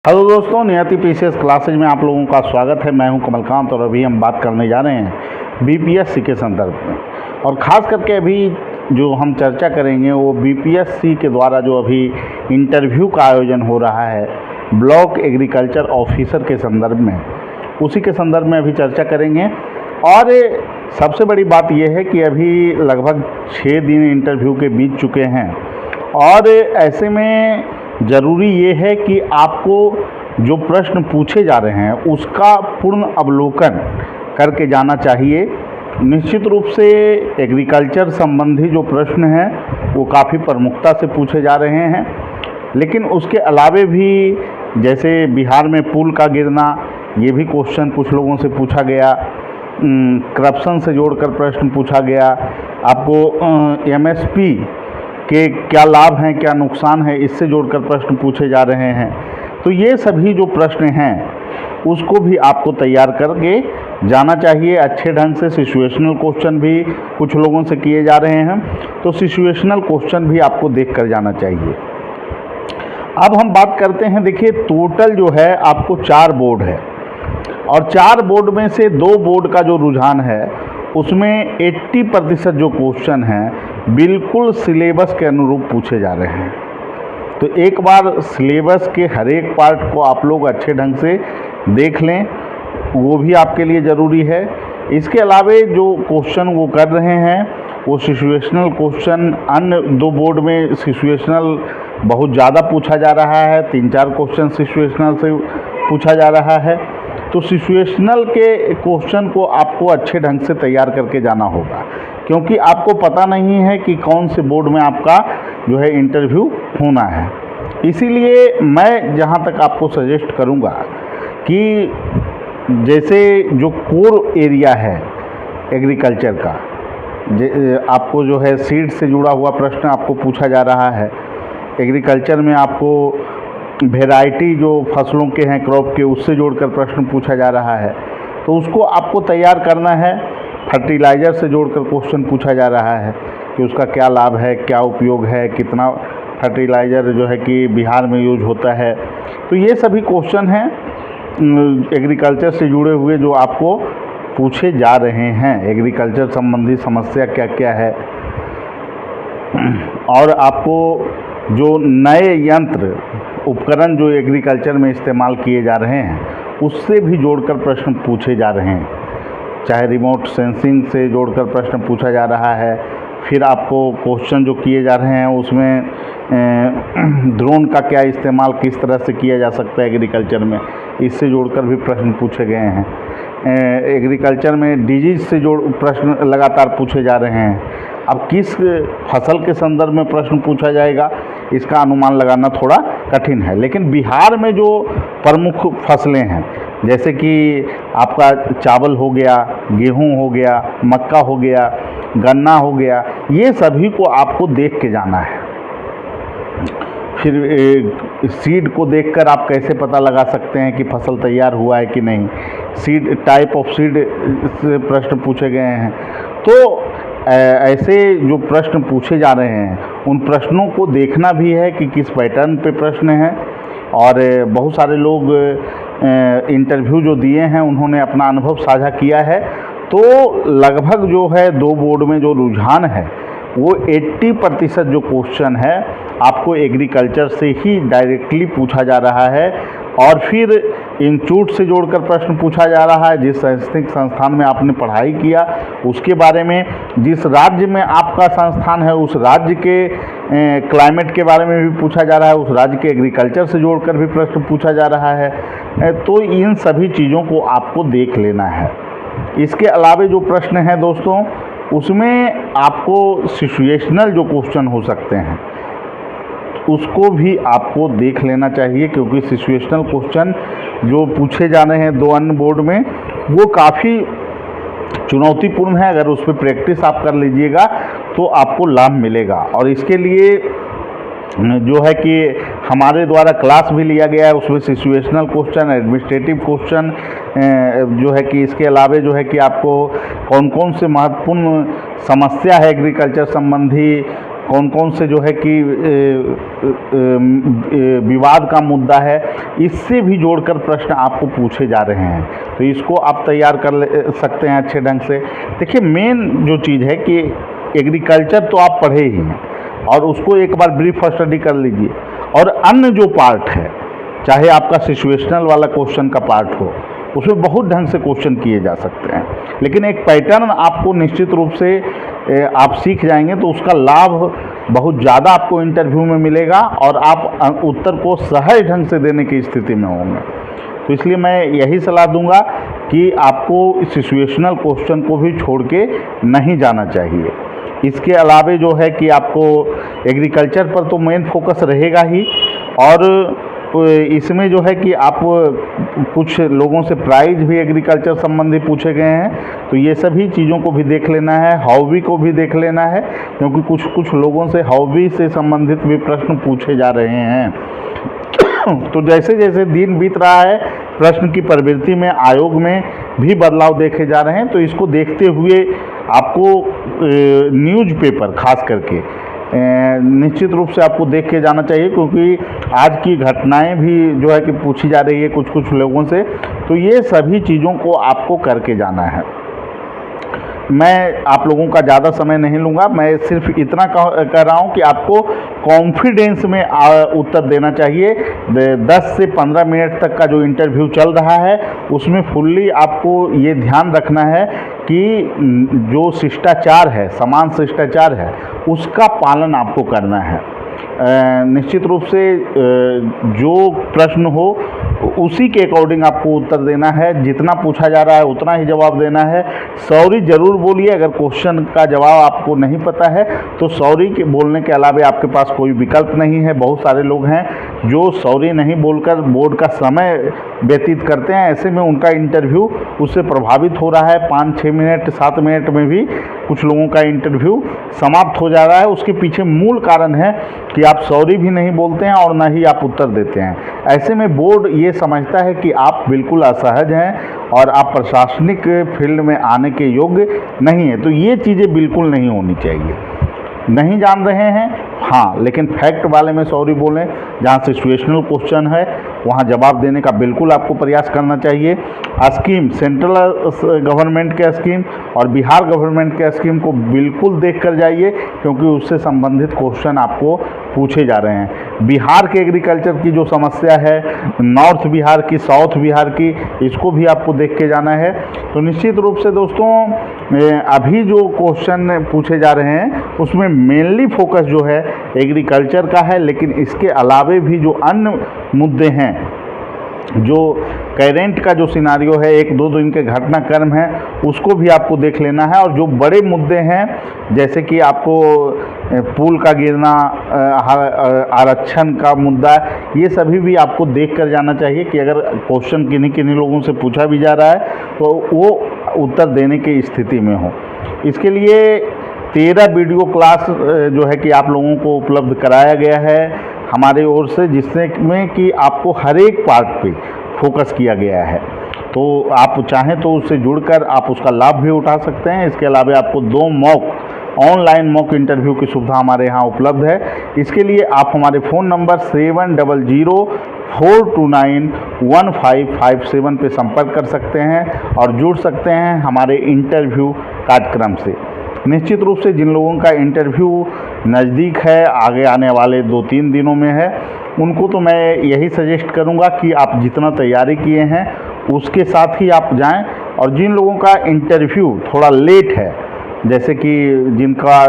Hello दोस्तों, नियति PCS classes में आप लोगों का स्वागत है। मैं हूं कमलकांत और अभी हम बात करने जा रहे हैं बीपीएससी के संदर्भ में। और ख़ास करके अभी जो हम चर्चा करेंगे वो बीपीएससी के द्वारा जो अभी इंटरव्यू का आयोजन हो रहा है ब्लॉक एग्रीकल्चर ऑफिसर के संदर्भ में, उसी के संदर्भ में अभी चर्चा करेंगे। और सबसे बड़ी बात यह है कि अभी लगभग 6 दिन इंटरव्यू के बीत चुके हैं और ऐसे में ज़रूरी ये है कि आपको जो प्रश्न पूछे जा रहे हैं उसका पूर्ण अवलोकन करके जाना चाहिए। निश्चित रूप से एग्रीकल्चर संबंधी जो प्रश्न हैं वो काफ़ी प्रमुखता से पूछे जा रहे हैं, लेकिन उसके अलावे भी जैसे बिहार में पुल का गिरना, ये भी क्वेश्चन कुछ लोगों से पूछा गया। करप्शन से जोड़कर प्रश्न पूछा गया। आपको एमएसपी के क्या लाभ हैं, क्या नुकसान है, इससे जोड़कर प्रश्न पूछे जा रहे हैं। तो ये सभी जो प्रश्न हैं उसको भी आपको तैयार करके जाना चाहिए अच्छे ढंग से। सिचुएशनल क्वेश्चन भी कुछ लोगों से किए जा रहे हैं, तो सिचुएशनल क्वेश्चन भी आपको देख कर जाना चाहिए। अब हम बात करते हैं, देखिए टोटल जो है आपको 4 बोर्ड है और 4 बोर्ड में से 2 बोर्ड का जो रुझान है उसमें 80% जो क्वेश्चन हैं बिल्कुल सिलेबस के अनुरूप पूछे जा रहे हैं। तो एक बार सिलेबस के हर एक पार्ट को आप लोग अच्छे ढंग से देख लें, वो भी आपके लिए ज़रूरी है। इसके अलावे जो क्वेश्चन वो कर रहे हैं वो सिचुएशनल क्वेश्चन, अन्य 2 बोर्ड में सिचुएशनल बहुत ज़्यादा पूछा जा रहा है, 3-4 क्वेश्चन सिचुएशनल से पूछा जा रहा है। तो सिचुएशनल के क्वेश्चन को आपको अच्छे ढंग से तैयार करके जाना होगा, क्योंकि आपको पता नहीं है कि कौन से बोर्ड में आपका जो है इंटरव्यू होना है। इसीलिए मैं जहां तक आपको सजेस्ट करूंगा कि जैसे जो कोर एरिया है एग्रीकल्चर का, आपको जो है सीड से जुड़ा हुआ प्रश्न आपको पूछा जा रहा है। एग्रीकल्चर में आपको वेराइटी जो फसलों के हैं क्रॉप के, उससे जोड़कर प्रश्न पूछा जा रहा है, तो उसको आपको तैयार करना है। फर्टिलाइज़र से जोड़कर क्वेश्चन पूछा जा रहा है कि उसका क्या लाभ है, क्या उपयोग है, कितना फर्टिलाइज़र जो है कि बिहार में यूज होता है। तो ये सभी क्वेश्चन हैं एग्रीकल्चर से जुड़े हुए जो आपको पूछे जा रहे हैं। एग्रीकल्चर संबंधी समस्या क्या क्या है, और आपको जो नए यंत्र उपकरण जो एग्रीकल्चर में इस्तेमाल किए जा रहे हैं उससे भी जोड़कर प्रश्न पूछे जा रहे हैं। चाहे रिमोट सेंसिंग से जोड़कर प्रश्न पूछा जा रहा है। फिर आपको क्वेश्चन जो किए जा रहे हैं उसमें ड्रोन का क्या इस्तेमाल किस तरह से किया जा सकता है एग्रीकल्चर में, इससे जोड़कर भी प्रश्न पूछे गए हैं। एग्रीकल्चर में डिजीज से जोड़ प्रश्न लगातार पूछे जा रहे हैं। अब किस फसल के संदर्भ में प्रश्न पूछा जाएगा इसका अनुमान लगाना थोड़ा कठिन है, लेकिन बिहार में जो प्रमुख फसलें हैं जैसे कि आपका चावल हो गया, गेहूं हो गया, मक्का हो गया, गन्ना हो गया, ये सभी को आपको देख के जाना है। फिर सीड को देखकर आप कैसे पता लगा सकते हैं कि फसल तैयार हुआ है कि नहीं। सीड, टाइप ऑफ सीड से प्रश्न पूछे गए हैं। तो ऐसे जो प्रश्न पूछे जा रहे हैं उन प्रश्नों को देखना भी है कि किस पैटर्न पे प्रश्न है। और बहुत सारे लोग इंटरव्यू जो दिए हैं उन्होंने अपना अनुभव साझा किया है। तो लगभग जो है 2 बोर्ड में जो रुझान है वो 80% जो क्वेश्चन है आपको एग्रीकल्चर से ही डायरेक्टली पूछा जा रहा है। और फिर इंस्टीट्यूट से जोड़कर प्रश्न पूछा जा रहा है, जिस शैक्षणिक संस्थान में आपने पढ़ाई किया उसके बारे में, जिस राज्य में आपका संस्थान है उस राज्य के क्लाइमेट के बारे में भी पूछा जा रहा है, उस राज्य के एग्रीकल्चर से जोड़कर भी प्रश्न पूछा जा रहा है। तो इन सभी चीज़ों को आपको देख लेना है। इसके अलावा जो प्रश्न हैं दोस्तों उसमें आपको सिचुएशनल जो क्वेश्चन हो सकते हैं उसको भी आपको देख लेना चाहिए, क्योंकि सिचुएशनल क्वेश्चन जो पूछे जा रहे हैं 2 अन्य बोर्ड में वो काफ़ी चुनौतीपूर्ण है। अगर उस पर प्रैक्टिस आप कर लीजिएगा तो आपको लाभ मिलेगा। और इसके लिए जो है कि हमारे द्वारा क्लास भी लिया गया है, उसमें सिचुएशनल क्वेश्चन, एडमिनिस्ट्रेटिव क्वेश्चन जो है कि इसके अलावे जो है कि आपको कौन कौन से महत्वपूर्ण समस्या है एग्रीकल्चर संबंधी कौन कौन से जो है कि विवाद का मुद्दा है, इससे भी जोड़कर प्रश्न आपको पूछे जा रहे हैं। तो इसको आप तैयार कर सकते हैं अच्छे ढंग से। देखिए, मेन जो चीज़ है कि एग्रीकल्चर तो आप पढ़े ही हैं और उसको एक बार ब्रीफ स्टडी कर लीजिए, और अन्य जो पार्ट है, चाहे आपका सिचुएशनल वाला क्वेश्चन का पार्ट हो, उसमें बहुत ढंग से क्वेश्चन किए जा सकते हैं, लेकिन एक पैटर्न आपको निश्चित रूप से आप सीख जाएंगे तो उसका लाभ बहुत ज़्यादा आपको इंटरव्यू में मिलेगा और आप उत्तर को सहज ढंग से देने की स्थिति में होंगे। तो इसलिए मैं यही सलाह दूंगा कि आपको सिचुएशनल क्वेश्चन को भी छोड़ के नहीं जाना चाहिए। इसके अलावे जो है कि आपको एग्रीकल्चर पर तो मेन फोकस रहेगा ही, और इसमें जो है कि आप कुछ लोगों से प्राइज भी एग्रीकल्चर संबंधी पूछे गए हैं, तो ये सभी चीज़ों को भी देख लेना है। हॉबी को भी देख लेना है, क्योंकि कुछ लोगों से हॉबी से संबंधित भी प्रश्न पूछे जा रहे हैं। तो जैसे जैसे दिन बीत रहा है, प्रश्न की प्रवृत्ति में, आयोग में भी बदलाव देखे जा रहे हैं। तो इसको देखते हुए आपको न्यूज़पेपर खास करके निश्चित रूप से आपको देख के जाना चाहिए, क्योंकि आज की घटनाएं भी जो है कि पूछी जा रही है कुछ लोगों से। तो ये सभी चीज़ों को आपको करके जाना है। मैं आप लोगों का ज़्यादा समय नहीं लूँगा, मैं सिर्फ इतना कह रहा हूँ कि आपको कॉन्फिडेंस में उत्तर देना चाहिए। 10 से 15 मिनट तक का जो इंटरव्यू चल रहा है, उसमें फुल्ली आपको ये ध्यान रखना है कि जो शिष्टाचार है, समान शिष्टाचार है, उसका पालन आपको करना है। निश्चित रूप से जो प्रश्न हो उसी के अकॉर्डिंग आपको उत्तर देना है। जितना पूछा जा रहा है उतना ही जवाब देना है। सॉरी ज़रूर बोलिए, अगर क्वेश्चन का जवाब आपको नहीं पता है तो सॉरी के बोलने के अलावा आपके पास कोई विकल्प नहीं है। बहुत सारे लोग हैं जो सॉरी नहीं बोलकर बोर्ड का समय व्यतीत करते हैं, ऐसे में उनका इंटरव्यू उससे प्रभावित हो रहा है। 5-6 मिनट 7 मिनट में भी कुछ लोगों का इंटरव्यू समाप्त हो जा रहा है। उसके पीछे मूल कारण है कि आप सॉरी भी नहीं बोलते हैं और ना ही आप उत्तर देते हैं। ऐसे में बोर्ड ये समझता है कि आप बिल्कुल असहज हैं और आप प्रशासनिक फील्ड में आने के योग्य नहीं हैं। तो ये चीज़ें बिल्कुल नहीं होनी चाहिए। नहीं जान रहे हैं, हाँ, लेकिन फैक्ट वाले में सॉरी बोलें। जहाँ सिचुएशनल क्वेश्चन है वहाँ जवाब देने का बिल्कुल आपको प्रयास करना चाहिए। स्कीम, सेंट्रल गवर्नमेंट के स्कीम और बिहार गवर्नमेंट के स्कीम को बिल्कुल देख कर जाइए, क्योंकि उससे संबंधित क्वेश्चन आपको पूछे जा रहे हैं। बिहार के एग्रीकल्चर की जो समस्या है, नॉर्थ बिहार की, साउथ बिहार की, इसको भी आपको देख के जाना है। तो निश्चित रूप से दोस्तों, अभी जो क्वेश्चन पूछे जा रहे हैं उसमें मेनली फोकस जो है एग्रीकल्चर का है, लेकिन इसके अलावे भी जो अन्य मुद्दे हैं, जो करेंट का जो सिनारियो है, 1-2 दिन के घटनाक्रम है, उसको भी आपको देख लेना है। और जो बड़े मुद्दे हैं, जैसे कि आपको पुल का गिरना, आरक्षण का मुद्दा, ये सभी भी आपको देख कर जाना चाहिए कि अगर क्वेश्चन किन्हीं किन्हीं लोगों से पूछा भी जा रहा है तो वो उत्तर देने की स्थिति में हो। इसके लिए 13 वीडियो क्लास जो है कि आप लोगों को उपलब्ध कराया गया है हमारे ओर से, जिसमें कि आपको हर एक पार्ट पे फोकस किया गया है। तो आप चाहें तो उससे जुड़कर आप उसका लाभ भी उठा सकते हैं। इसके अलावा आपको 2 ऑनलाइन मॉक इंटरव्यू की सुविधा हमारे यहाँ उपलब्ध है। इसके लिए आप हमारे फ़ोन नंबर 7004291557 पे संपर्क कर सकते हैं और जुड़ सकते हैं हमारे इंटरव्यू कार्यक्रम से। निश्चित रूप से जिन लोगों का इंटरव्यू नज़दीक है, आगे आने वाले 2-3 दिनों में है, उनको तो मैं यही सजेस्ट करूंगा कि आप जितना तैयारी किए हैं उसके साथ ही आप जाएं। और जिन लोगों का इंटरव्यू थोड़ा लेट है, जैसे कि जिनका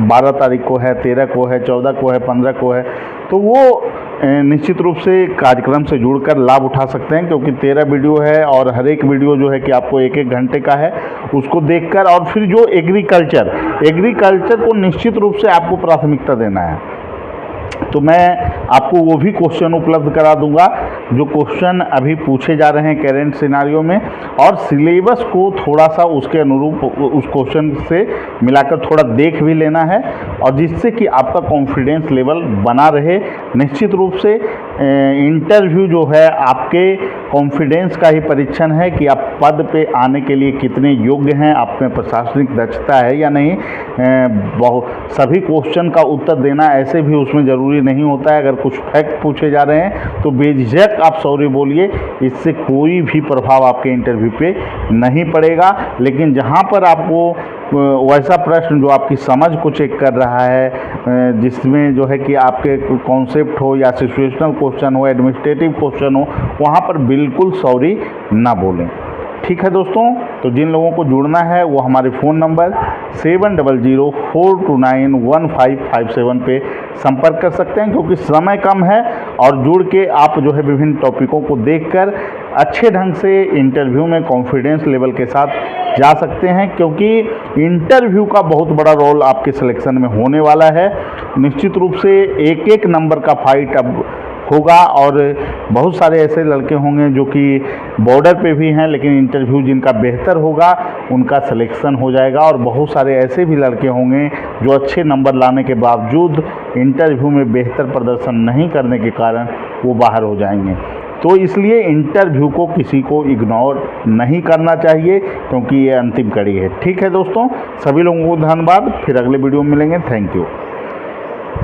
12 तारीख को है, 13 को है, 14 को है, 15 को है, तो वो निश्चित रूप से कार्यक्रम से जुड़कर लाभ उठा सकते हैं, क्योंकि 13 वीडियो है और हर एक वीडियो जो है कि आपको 1-1 घंटे का है। उसको देखकर, और फिर जो एग्रीकल्चर को निश्चित रूप से आपको प्राथमिकता देना है। तो मैं आपको वो भी क्वेश्चन उपलब्ध करा दूंगा जो क्वेश्चन अभी पूछे जा रहे हैं करेंट सिनारियो में, और सिलेबस को थोड़ा सा उसके अनुरूप उस क्वेश्चन से मिलाकर थोड़ा देख भी लेना है, और जिससे कि आपका कॉन्फिडेंस लेवल बना रहे। निश्चित रूप से इंटरव्यू जो है आपके कॉन्फिडेंस का ही परीक्षण है कि आप पद पे आने के लिए कितने योग्य हैं, आप में प्रशासनिक दक्षता है या नहीं। बहुत सभी क्वेश्चन का उत्तर देना ऐसे भी उसमें ज़रूरी नहीं होता है। अगर कुछ फैक्ट पूछे जा रहे हैं तो बेझिझक आप सॉरी बोलिए, इससे कोई भी प्रभाव आपके इंटरव्यू पे नहीं पड़ेगा। लेकिन जहाँ पर आपको वैसा प्रश्न जो आपकी समझ को चेक कर रहा है, जिसमें जो है कि आपके कॉन्सेप्ट हो या सिचुएशनल क्वेश्चन हो, एडमिनिस्ट्रेटिव क्वेश्चन हो, वहाँ पर बिल्कुल सॉरी ना बोलें। ठीक है दोस्तों, तो जिन लोगों को जुड़ना है वो हमारे फ़ोन नंबर 7004291557 पे संपर्क कर सकते हैं, क्योंकि समय कम है और जुड़ के आप जो है विभिन्न टॉपिकों को देखकर अच्छे ढंग से इंटरव्यू में कॉन्फिडेंस लेवल के साथ जा सकते हैं, क्योंकि इंटरव्यू का बहुत बड़ा रोल आपके सिलेक्शन में होने वाला है। निश्चित रूप से एक एक नंबर का फाइट अब होगा और बहुत सारे ऐसे लड़के होंगे जो कि बॉर्डर पे भी हैं, लेकिन इंटरव्यू जिनका बेहतर होगा उनका सिलेक्शन हो जाएगा। और बहुत सारे ऐसे भी लड़के होंगे जो अच्छे नंबर लाने के बावजूद इंटरव्यू में बेहतर प्रदर्शन नहीं करने के कारण वो बाहर हो जाएंगे। तो इसलिए इंटरव्यू को किसी को इग्नोर नहीं करना चाहिए, क्योंकि ये अंतिम कड़ी है। ठीक है दोस्तों, सभी लोगों को धन्यवाद। फिर अगले वीडियो में मिलेंगे। Thank you.